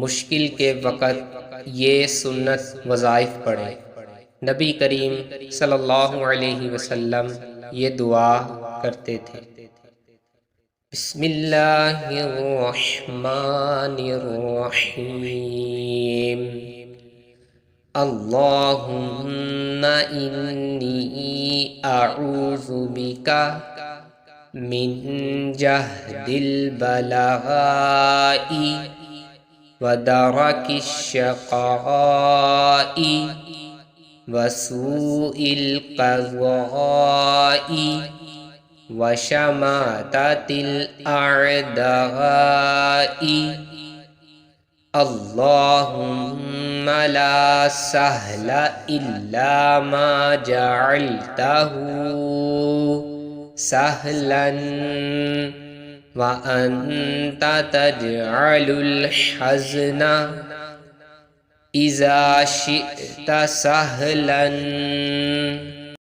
मुश्किल के वक़्त ये सुन्नत वज़ाइफ पढ़ें। नबी करीम सल्लल्लाहु अलैहि वसल्लम ये दुआ करते थे। बिस्मिल्लाहिर्रहमानिर्रहीम। अल्लाहुम्मा इन्नी अऊज़ु बिका मिन जहदिल बलाइ व दरकिश शक़ाइ व सूइल क़ज़ाइ व शमाततिल अअदाइ। अल्लाहुम्मा ला सहला इल्ला मा जअलतहु सहलन व अन्ता तजअलुल हज़ना इज़ा शिअता सहलन।